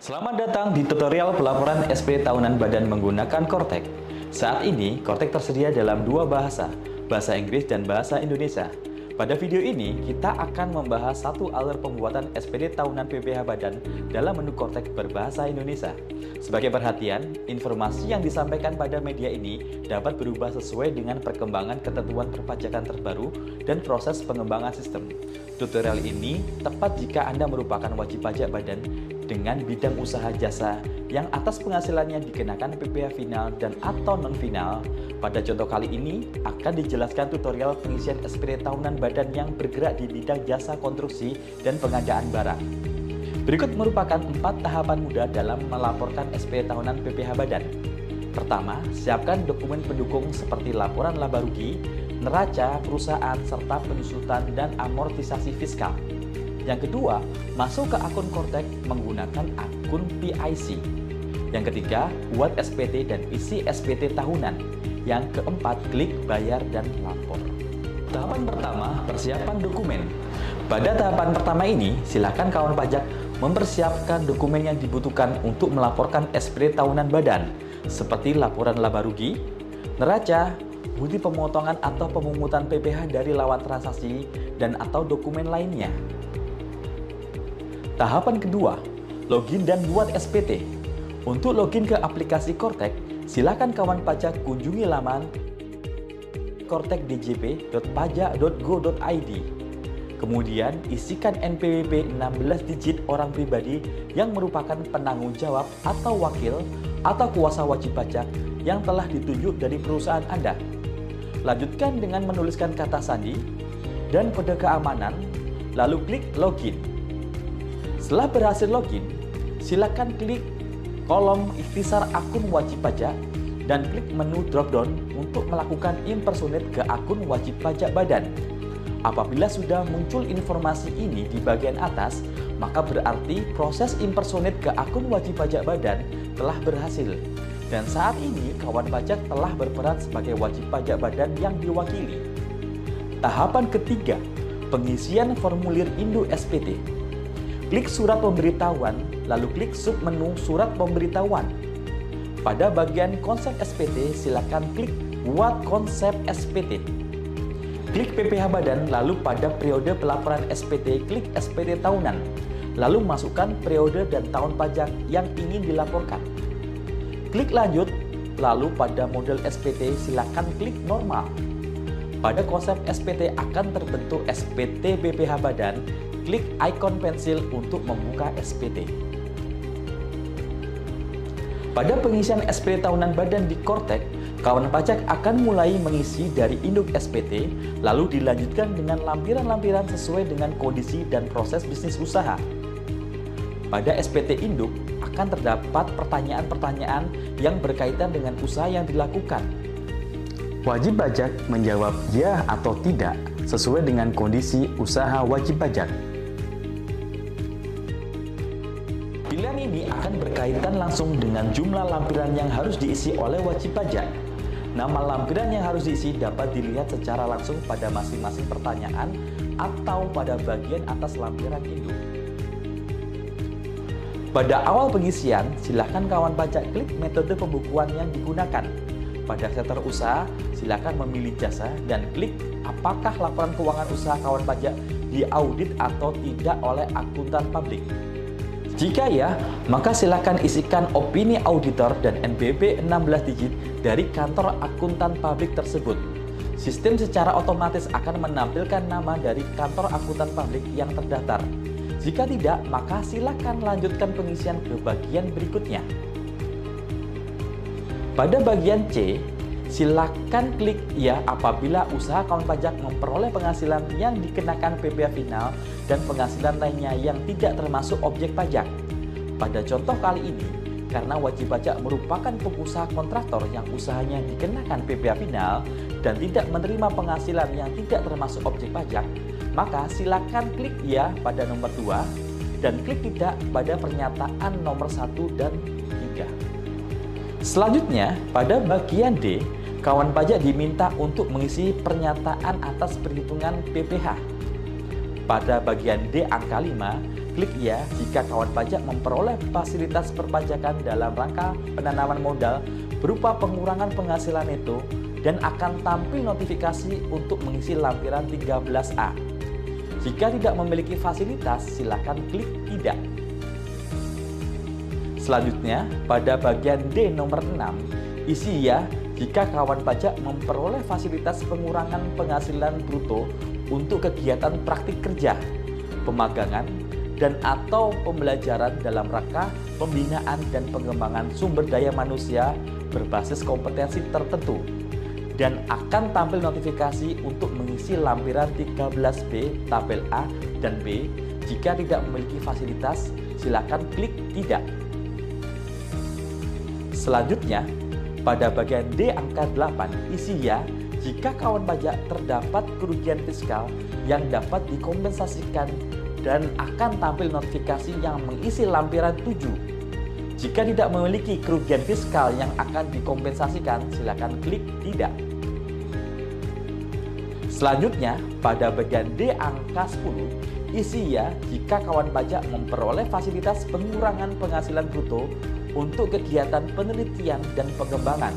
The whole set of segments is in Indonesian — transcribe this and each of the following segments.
Selamat datang di tutorial pelaporan SP tahunan badan menggunakan Kortek. Saat ini, Kortek tersedia dalam dua bahasa, bahasa Inggris dan bahasa Indonesia. Pada video ini, kita akan membahas satu alur pembuatan SPD tahunan PPh Badan dalam menu Kortek berbahasa Indonesia. Sebagai perhatian, informasi yang disampaikan pada media ini dapat berubah sesuai dengan perkembangan ketentuan perpajakan terbaru dan proses pengembangan sistem. Tutorial ini tepat jika Anda merupakan wajib pajak badan dengan bidang usaha jasa yang atas penghasilannya dikenakan PPh final dan atau non-final. Pada contoh kali ini akan dijelaskan tutorial pengisian SPD tahunan badan yang bergerak di bidang jasa konstruksi dan pengadaan barang. Berikut merupakan 4 tahapan mudah dalam melaporkan SPD tahunan PPh Badan. Pertama, siapkan dokumen pendukung seperti laporan laba rugi, neraca perusahaan, serta penyusutan dan amortisasi fiskal. Yang kedua, masuk ke akun Kortek menggunakan akun PIC. Yang ketiga, buat SPT dan isi SPT tahunan. Yang keempat, klik bayar dan lapor. Tahapan pertama, persiapan dokumen. Pada tahapan pertama ini, silakan kawan pajak mempersiapkan dokumen yang dibutuhkan untuk melaporkan SPD tahunan badan, seperti laporan laba rugi, neraca, bukti pemotongan atau pemungutan PPh dari lawan transaksi, dan atau dokumen lainnya. Tahapan kedua, login dan buat SPT. Untuk login ke aplikasi Kortek, silakan kawan pajak kunjungi laman kortekdjp.pajak.go.id. Kemudian isikan NPWP 16 digit orang pribadi yang merupakan penanggung jawab atau wakil atau kuasa wajib pajak yang telah ditunjuk dari perusahaan Anda. Lanjutkan dengan menuliskan kata sandi dan kode keamanan, lalu klik login. Setelah berhasil login, silakan klik kolom ikhtisar akun wajib pajak dan klik menu drop-down untuk melakukan impersonate ke akun wajib pajak badan. Apabila sudah muncul informasi ini di bagian atas, maka berarti proses impersonate ke akun wajib pajak badan telah berhasil. Dan saat ini kawan pajak telah berperan sebagai wajib pajak badan yang diwakili. Tahapan ketiga, pengisian formulir Indo SPT. Klik surat pemberitahuan, lalu klik submenu surat pemberitahuan. Pada bagian konsep SPT, silakan klik buat konsep SPT. Klik PPh Badan, lalu pada periode pelaporan SPT, klik SPT tahunan. Lalu masukkan periode dan tahun pajak yang ingin dilaporkan. Klik lanjut, lalu pada model SPT, silakan klik normal. Pada konsep SPT akan terbentuk SPT PPh Badan. Klik ikon pensil untuk membuka SPT. Pada pengisian SPD tahunan badan di Kortek, kawan pajak akan mulai mengisi dari induk SPT, lalu dilanjutkan dengan lampiran-lampiran sesuai dengan kondisi dan proses bisnis usaha. Pada SPT induk akan terdapat pertanyaan-pertanyaan yang berkaitan dengan usaha yang dilakukan. Wajib pajak menjawab ya atau tidak sesuai dengan kondisi usaha wajib pajak. Pilihan ini akan berkaitan langsung dengan jumlah lampiran yang harus diisi oleh wajib pajak. Nama lampiran yang harus diisi dapat dilihat secara langsung pada masing-masing pertanyaan atau pada bagian atas lampiran induk. Pada awal pengisian, silakan kawan pajak klik metode pembukuan yang digunakan. Pada sektor usaha, silakan memilih jasa dan klik apakah laporan keuangan usaha kawan pajak diaudit atau tidak oleh akuntan publik. Jika ya, maka silakan isikan opini auditor dan NPWP 16 digit dari kantor akuntan publik tersebut. Sistem secara otomatis akan menampilkan nama dari kantor akuntan publik yang terdaftar. Jika tidak, maka silakan lanjutkan pengisian ke bagian berikutnya. Pada bagian C, silakan klik ya apabila usaha kawan pajak memperoleh penghasilan yang dikenakan PPh final dan penghasilan lainnya yang tidak termasuk objek pajak. Pada contoh kali ini, karena wajib pajak merupakan pengusaha kontraktor yang usahanya dikenakan PPh final dan tidak menerima penghasilan yang tidak termasuk objek pajak, maka silakan klik ya pada nomor 2 dan klik tidak pada pernyataan nomor 1 dan 3. Selanjutnya, pada bagian D, kawan pajak diminta untuk mengisi pernyataan atas perhitungan PPh. Pada bagian D angka 5, klik ya jika kawan pajak memperoleh fasilitas perpajakan dalam rangka penanaman modal berupa pengurangan penghasilan neto dan akan tampil notifikasi untuk mengisi lampiran 13A. Jika tidak memiliki fasilitas, silakan klik tidak. Selanjutnya, pada bagian D nomor 6, isi ya jika kawan pajak memperoleh fasilitas pengurangan penghasilan bruto untuk kegiatan praktik kerja, pemagangan, dan atau pembelajaran dalam rangka pembinaan dan pengembangan sumber daya manusia berbasis kompetensi tertentu, dan akan tampil notifikasi untuk mengisi lampiran 13B tabel A dan B. Jika tidak memiliki fasilitas, silakan klik tidak. Selanjutnya, pada bagian D angka 8, isi ya jika kawan pajak terdapat kerugian fiskal yang dapat dikompensasikan dan akan tampil notifikasi yang mengisi lampiran 7. Jika tidak memiliki kerugian fiskal yang akan dikompensasikan, silakan klik tidak. Selanjutnya, pada bagian D angka 10, isi ya jika kawan pajak memperoleh fasilitas pengurangan penghasilan bruto untuk kegiatan penelitian dan pengembangan.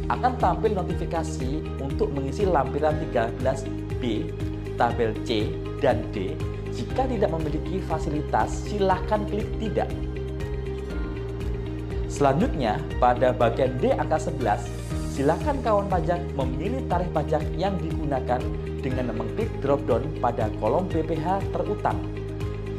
Akan tampil notifikasi untuk mengisi lampiran 13B, tabel C dan D. Jika tidak memiliki fasilitas, silahkan klik tidak. Selanjutnya, pada bagian D angka 11, silakan kawan pajak memilih tarif pajak yang digunakan dengan mengklik drop-down pada kolom PPh terutang.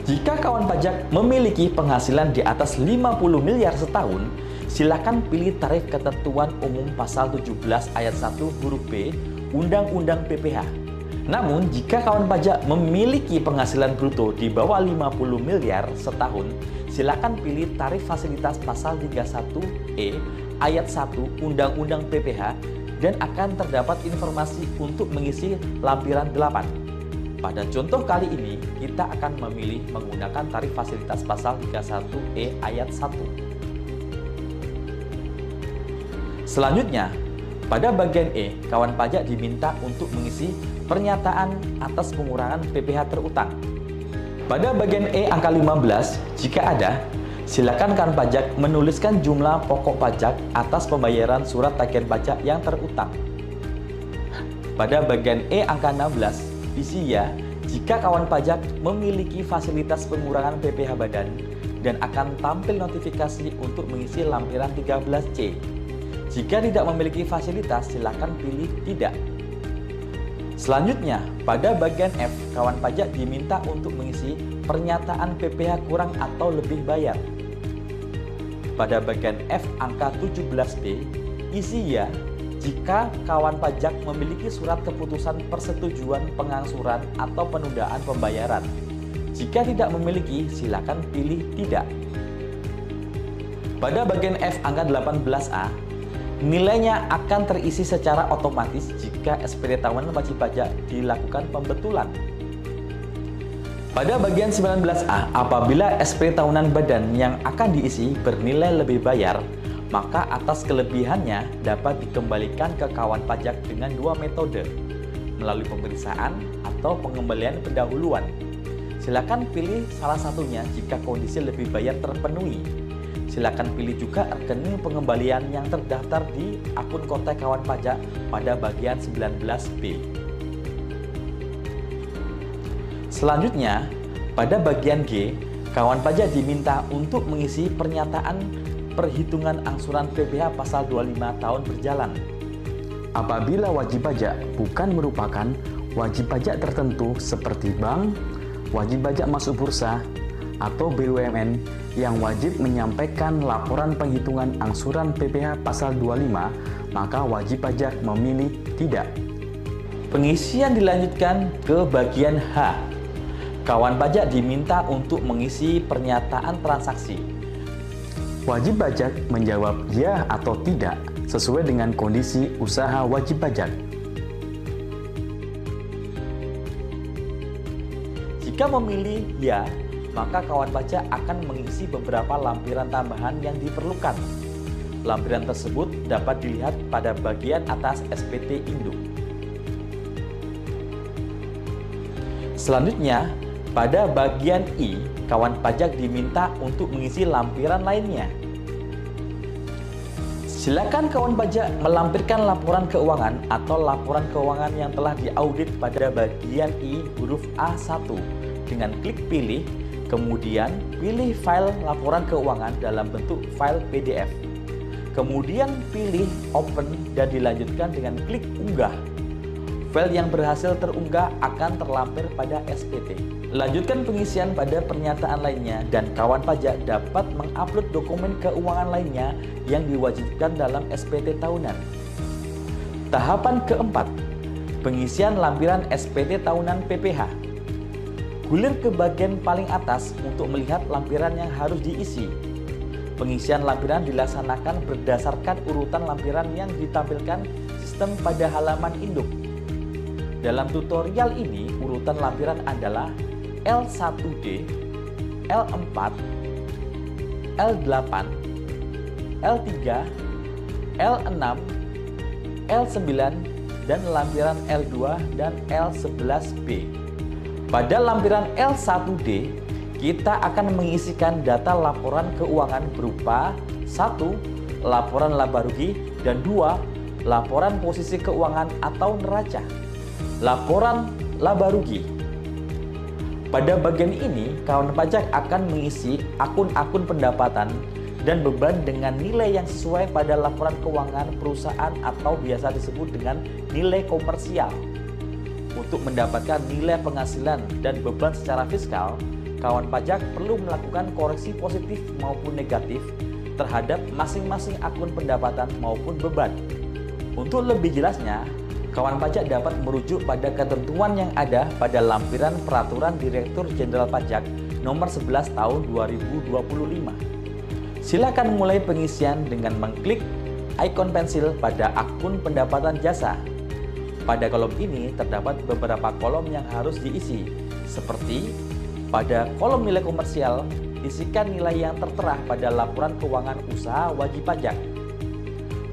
Jika kawan pajak memiliki penghasilan di atas 50 miliar setahun, silakan pilih tarif ketentuan umum pasal 17 ayat 1 huruf B Undang-Undang PPh. Namun, jika kawan pajak memiliki penghasilan bruto di bawah 50 miliar setahun, silakan pilih tarif fasilitas pasal 31E ayat 1 Undang-Undang PPh dan akan terdapat informasi untuk mengisi lampiran 8. Pada contoh kali ini, kita akan memilih menggunakan tarif fasilitas pasal 31E ayat 1. Selanjutnya, pada bagian E, kawan pajak diminta untuk mengisi pernyataan atas pengurangan PPh terutang. Pada bagian E angka 15, jika ada, silakan kawan pajak menuliskan jumlah pokok pajak atas pembayaran surat tagihan pajak yang terutang. Pada bagian E angka 16, isi ya jika kawan pajak memiliki fasilitas pengurangan PPh badan dan akan tampil notifikasi untuk mengisi lampiran 13C. Jika tidak memiliki fasilitas, silakan pilih tidak. Selanjutnya, pada bagian F, kawan pajak diminta untuk mengisi pernyataan PPh kurang atau lebih bayar. Pada bagian F angka 17D, isi ya jika kawan pajak memiliki surat keputusan persetujuan pengangsuran atau penundaan pembayaran. Jika tidak memiliki, silakan pilih tidak. Pada bagian F angka 18A, nilainya akan terisi secara otomatis jika SPT tahunan wajib pajak dilakukan pembetulan. Pada bagian 19A, apabila SPT tahunan badan yang akan diisi bernilai lebih bayar, maka atas kelebihannya dapat dikembalikan ke kawan pajak dengan dua metode, melalui pemeriksaan atau pengembalian pendahuluan. Silakan pilih salah satunya jika kondisi lebih bayar terpenuhi. Silakan pilih juga rekening pengembalian yang terdaftar di akun kontak kawan pajak pada bagian 19B. Selanjutnya, pada bagian G, kawan pajak diminta untuk mengisi pernyataan perhitungan angsuran PPh pasal 25 tahun berjalan. Apabila wajib pajak bukan merupakan wajib pajak tertentu seperti bank, wajib pajak masuk bursa, atau BUMN yang wajib menyampaikan laporan penghitungan angsuran PPh pasal 25, maka wajib pajak memilih tidak. Pengisian dilanjutkan ke bagian H. Kawan pajak diminta untuk mengisi pernyataan transaksi. Wajib pajak menjawab ya atau tidak sesuai dengan kondisi usaha wajib pajak. Jika memilih ya, maka kawan pajak akan mengisi beberapa lampiran tambahan yang diperlukan. Lampiran tersebut dapat dilihat pada bagian atas SPT Induk. Selanjutnya, pada bagian I, kawan pajak diminta untuk mengisi lampiran lainnya. Silakan kawan pajak melampirkan laporan keuangan atau laporan keuangan yang telah diaudit pada bagian I huruf A1 dengan klik pilih, kemudian pilih file laporan keuangan dalam bentuk file PDF. Kemudian pilih open dan dilanjutkan dengan klik unggah. File yang berhasil terunggah akan terlampir pada SPT. Lanjutkan pengisian pada pernyataan lainnya dan kawan pajak dapat mengupload dokumen keuangan lainnya yang diwajibkan dalam SPT tahunan. Tahapan keempat, pengisian lampiran SPT tahunan PPH. Gulir ke bagian paling atas untuk melihat lampiran yang harus diisi. Pengisian lampiran dilaksanakan berdasarkan urutan lampiran yang ditampilkan sistem pada halaman induk. Dalam tutorial ini, urutan lampiran adalah L1D, L4, L8, L3, L6, L9, dan lampiran L2 dan L11B. Pada lampiran L1D, kita akan mengisikan data laporan keuangan berupa 1. Laporan laba rugi dan 2. Laporan posisi keuangan atau neraca. Laporan laba rugi. Pada bagian ini, kawan pajak akan mengisi akun-akun pendapatan dan beban dengan nilai yang sesuai pada laporan keuangan perusahaan atau biasa disebut dengan nilai komersial. Untuk mendapatkan nilai penghasilan dan beban secara fiskal, kawan pajak perlu melakukan koreksi positif maupun negatif terhadap masing-masing akun pendapatan maupun beban. Untuk lebih jelasnya, kawan pajak dapat merujuk pada ketentuan yang ada pada lampiran Peraturan Direktur Jenderal Pajak Nomor 11 Tahun 2025. Silakan mulai pengisian dengan mengklik ikon pensil pada akun pendapatan jasa. Pada kolom ini terdapat beberapa kolom yang harus diisi, seperti pada kolom nilai komersial, isikan nilai yang tertera pada laporan keuangan usaha wajib pajak.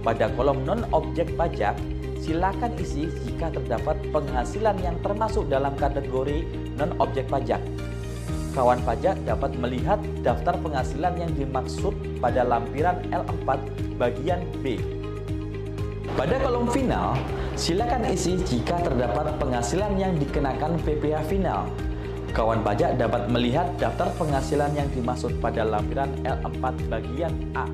Pada kolom non-objek pajak, silakan isi jika terdapat penghasilan yang termasuk dalam kategori non-objek pajak. Kawan pajak dapat melihat daftar penghasilan yang dimaksud pada lampiran L4 bagian B. Pada kolom final, silakan isi jika terdapat penghasilan yang dikenakan PPh final. Kawan pajak dapat melihat daftar penghasilan yang dimaksud pada lampiran L4 bagian A.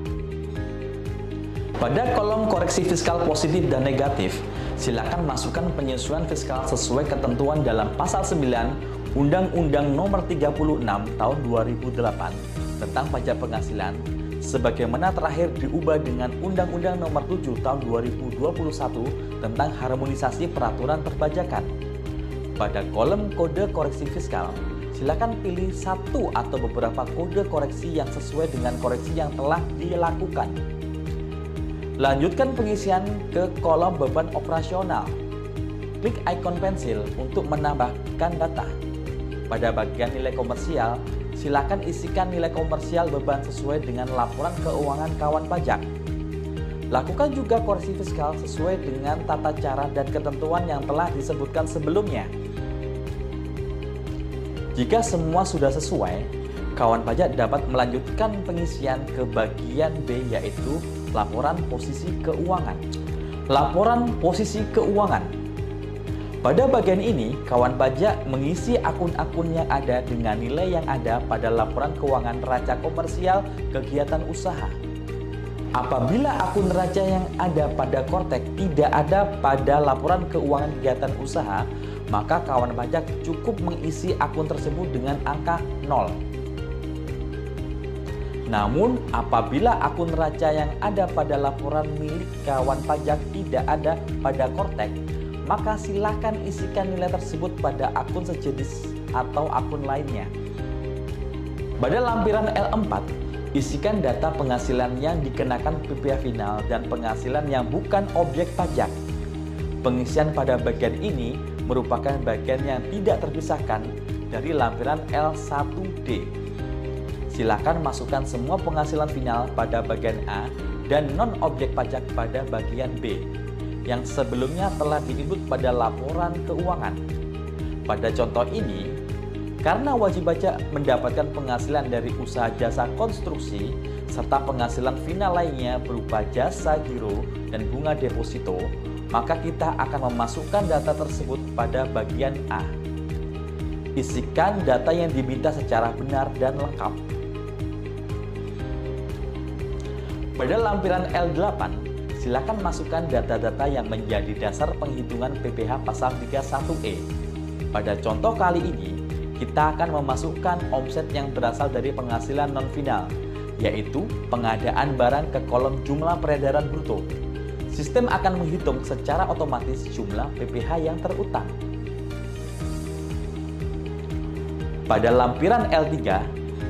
Pada kolom koreksi fiskal positif dan negatif, silakan masukkan penyesuaian fiskal sesuai ketentuan dalam Pasal 9 Undang-Undang Nomor 36 Tahun 2008 tentang pajak penghasilan, sebagaimana terakhir diubah dengan Undang-Undang Nomor 7 Tahun 2021 tentang harmonisasi peraturan perpajakan. Pada kolom kode koreksi fiskal, silakan pilih satu atau beberapa kode koreksi yang sesuai dengan koreksi yang telah dilakukan. Lanjutkan pengisian ke kolom beban operasional. Klik ikon pensil untuk menambahkan data. Pada bagian nilai komersial, silakan isikan nilai komersial beban sesuai dengan laporan keuangan kawan pajak. Lakukan juga koreksi fiskal sesuai dengan tata cara dan ketentuan yang telah disebutkan sebelumnya. Jika semua sudah sesuai, kawan pajak dapat melanjutkan pengisian ke bagian B, yaitu laporan posisi keuangan. Laporan posisi keuangan. Pada bagian ini, kawan pajak mengisi akun-akun yang ada dengan nilai yang ada pada laporan keuangan neraca komersial kegiatan usaha. Apabila akun neraca yang ada pada Kortek tidak ada pada laporan keuangan kegiatan usaha, maka kawan pajak cukup mengisi akun tersebut dengan angka 0. Namun, apabila akun neraca yang ada pada laporan milik kawan pajak tidak ada pada Kortek, maka silakan isikan nilai tersebut pada akun sejenis atau akun lainnya. Pada lampiran L4, isikan data penghasilan yang dikenakan PPh final dan penghasilan yang bukan objek pajak. Pengisian pada bagian ini merupakan bagian yang tidak terpisahkan dari lampiran L1D. Silakan masukkan semua penghasilan final pada bagian A dan non-objek pajak pada bagian B, yang sebelumnya telah diinput pada laporan keuangan. Pada contoh ini, Karena wajib pajak mendapatkan penghasilan dari usaha jasa konstruksi serta penghasilan final lainnya berupa jasa giro dan bunga deposito, maka kita akan memasukkan data tersebut pada bagian A. Isikan data yang diminta secara benar dan lengkap. Pada lampiran L8, silakan masukkan data-data yang menjadi dasar penghitungan PPh pasal 31E. Pada contoh kali ini, kita akan memasukkan omset yang berasal dari penghasilan non-final, yaitu pengadaan barang ke kolom jumlah peredaran bruto. Sistem akan menghitung secara otomatis jumlah PPh yang terutang. Pada lampiran L3,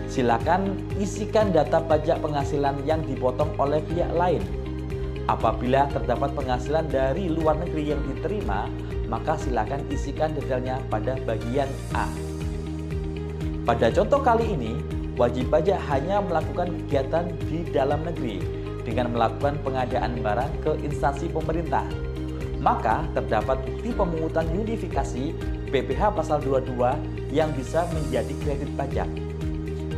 silakan isikan data pajak penghasilan yang dipotong oleh pihak lain. Apabila terdapat penghasilan dari luar negeri yang diterima, maka silakan isikan detailnya pada bagian A. Pada contoh kali ini, wajib pajak hanya melakukan kegiatan di dalam negeri dengan melakukan pengadaan barang ke instansi pemerintah. Maka terdapat bukti pemungutan unifikasi PPh pasal 22 yang bisa menjadi kredit pajak.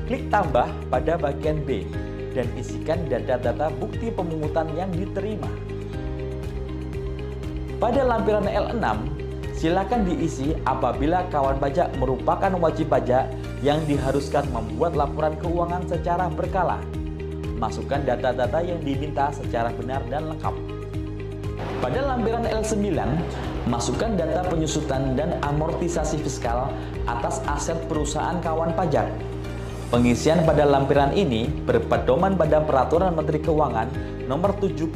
Klik tambah pada bagian B dan isikan data-data bukti pemungutan yang diterima. Pada lampiran L6, silakan diisi apabila kawan pajak merupakan wajib pajak yang diharuskan membuat laporan keuangan secara berkala. Masukkan data-data yang diminta secara benar dan lengkap. Pada lampiran L9, masukkan data penyusutan dan amortisasi fiskal atas aset perusahaan kawan pajak. Pengisian pada lampiran ini berpedoman pada Peraturan Menteri Keuangan Nomor 72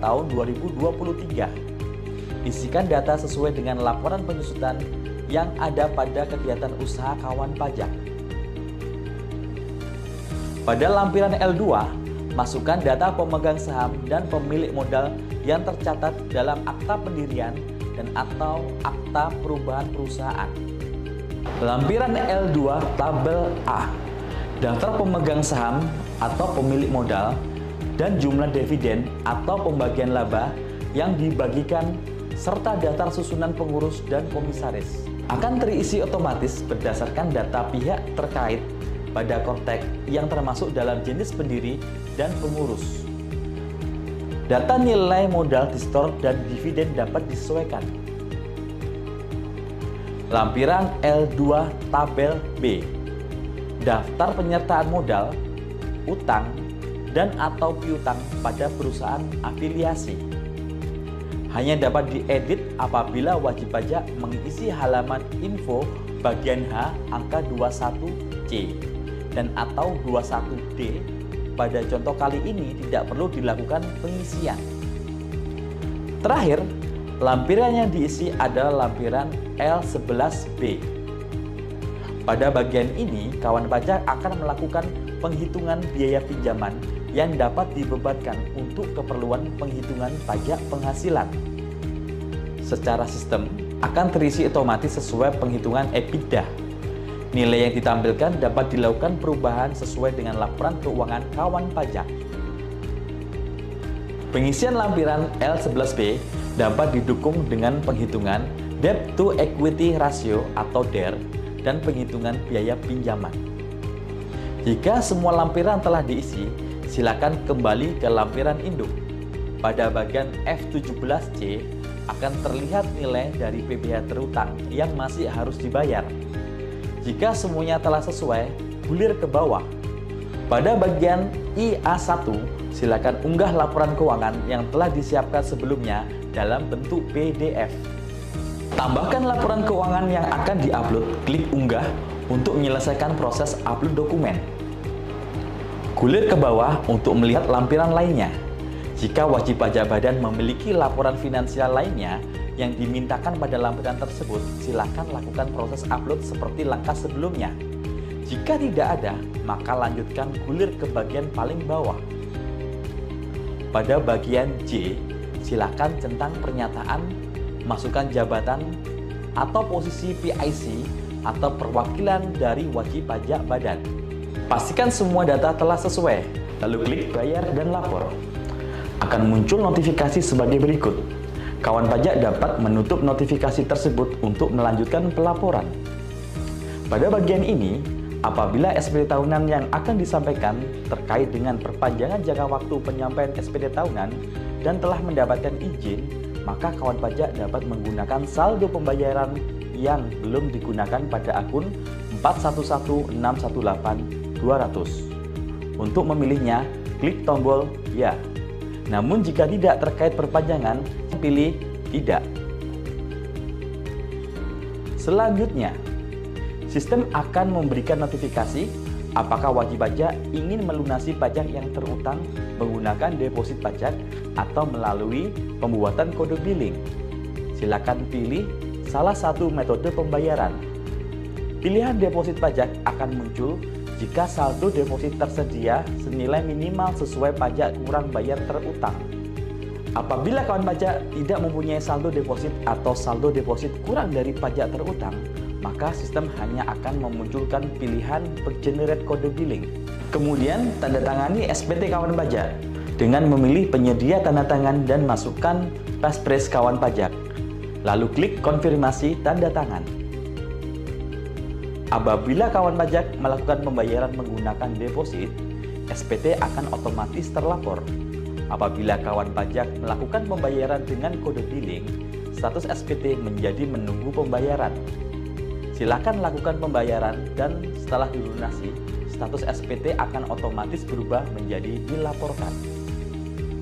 Tahun 2023. Isikan data sesuai dengan laporan penyusutan yang ada pada kegiatan usaha kawan pajak. Pada lampiran L2, masukkan data pemegang saham dan pemilik modal yang tercatat dalam akta pendirian dan atau akta perubahan perusahaan. Lampiran L2 tabel A, daftar pemegang saham atau pemilik modal dan jumlah dividen atau pembagian laba yang dibagikan serta daftar susunan pengurus dan komisaris akan terisi otomatis berdasarkan data pihak terkait pada Kortek yang termasuk dalam jenis pendiri dan pengurus. Data nilai modal di-store dan dividen dapat disesuaikan. Lampiran L2 tabel B, daftar penyertaan modal, utang, dan atau piutang pada perusahaan afiliasi. Hanya dapat diedit apabila wajib pajak mengisi halaman info bagian H angka 21C dan atau 21D. Pada contoh kali ini tidak perlu dilakukan pengisian. Terakhir, lampiran yang diisi adalah lampiran L11B. Pada bagian ini, kawan pajak akan melakukan penghitungan biaya pinjaman yang dapat dibebankan untuk keperluan penghitungan pajak penghasilan. Secara sistem akan terisi otomatis sesuai penghitungan EBITDA. Nilai yang ditampilkan dapat dilakukan perubahan sesuai dengan laporan keuangan kawan pajak. Pengisian lampiran L11B dapat didukung dengan penghitungan Debt to Equity Ratio atau DER dan penghitungan biaya pinjaman. Jika semua lampiran telah diisi, silakan kembali ke lampiran induk. Pada bagian F17C akan terlihat nilai dari PPh terutang yang masih harus dibayar. Jika semuanya telah sesuai, gulir ke bawah. Pada bagian IA1, silakan unggah laporan keuangan yang telah disiapkan sebelumnya dalam bentuk PDF. Tambahkan laporan keuangan yang akan diupload, klik unggah untuk menyelesaikan proses upload dokumen. Gulir ke bawah untuk melihat lampiran lainnya. Jika wajib pajak badan memiliki laporan finansial lainnya yang dimintakan pada lampiran tersebut, silakan lakukan proses upload seperti langkah sebelumnya. Jika tidak ada, maka lanjutkan gulir ke bagian paling bawah. Pada bagian J, silakan centang pernyataan, masukkan jabatan atau posisi PIC atau perwakilan dari wajib pajak badan. Pastikan semua data telah sesuai, lalu klik bayar dan lapor. Akan muncul notifikasi sebagai berikut. Kawan pajak dapat menutup notifikasi tersebut untuk melanjutkan pelaporan. Pada bagian ini, apabila SPT tahunan yang akan disampaikan terkait dengan perpanjangan jangka waktu penyampaian SPT tahunan dan telah mendapatkan izin, maka kawan pajak dapat menggunakan saldo pembayaran yang belum digunakan pada akun 411618-200. Untuk memilihnya, klik tombol Ya. Namun jika tidak terkait perpanjangan, pilih Tidak. Selanjutnya, sistem akan memberikan notifikasi apakah wajib pajak ingin melunasi pajak yang terutang menggunakan deposit pajak atau melalui pembuatan kode billing. Silakan pilih salah satu metode pembayaran. Pilihan deposit pajak akan muncul jika saldo deposit tersedia senilai minimal sesuai pajak kurang bayar terutang. Apabila kawan pajak tidak mempunyai saldo deposit atau saldo deposit kurang dari pajak terutang, maka sistem hanya akan memunculkan pilihan generate kode billing. Kemudian, tanda tangani SPT kawan pajak dengan memilih penyedia tanda tangan dan masukkan passphrase kawan pajak. Lalu klik konfirmasi tanda tangan. Apabila kawan pajak melakukan pembayaran menggunakan deposit, SPT akan otomatis terlapor. Apabila kawan pajak melakukan pembayaran dengan kode billing, status SPT menjadi menunggu pembayaran. Silakan lakukan pembayaran dan setelah dilunasi, status SPT akan otomatis berubah menjadi dilaporkan.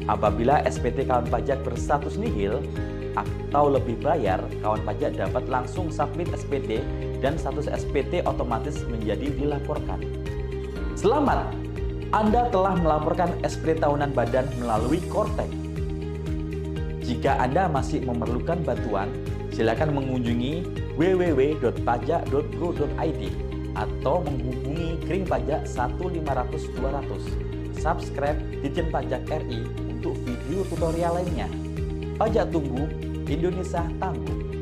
Apabila SPT kawan pajak berstatus nihil atau lebih bayar, kawan pajak dapat langsung submit SPT dan status SPT otomatis menjadi dilaporkan. Selamat! Anda telah melaporkan SPT tahunan badan melalui Kortek. Jika Anda masih memerlukan bantuan, silakan mengunjungi www.pajak.go.id atau menghubungi Kring Pajak 1500200. Subscribe Ditjen Pajak RI untuk video tutorial lainnya. Pajak tunggu, Indonesia tangguh.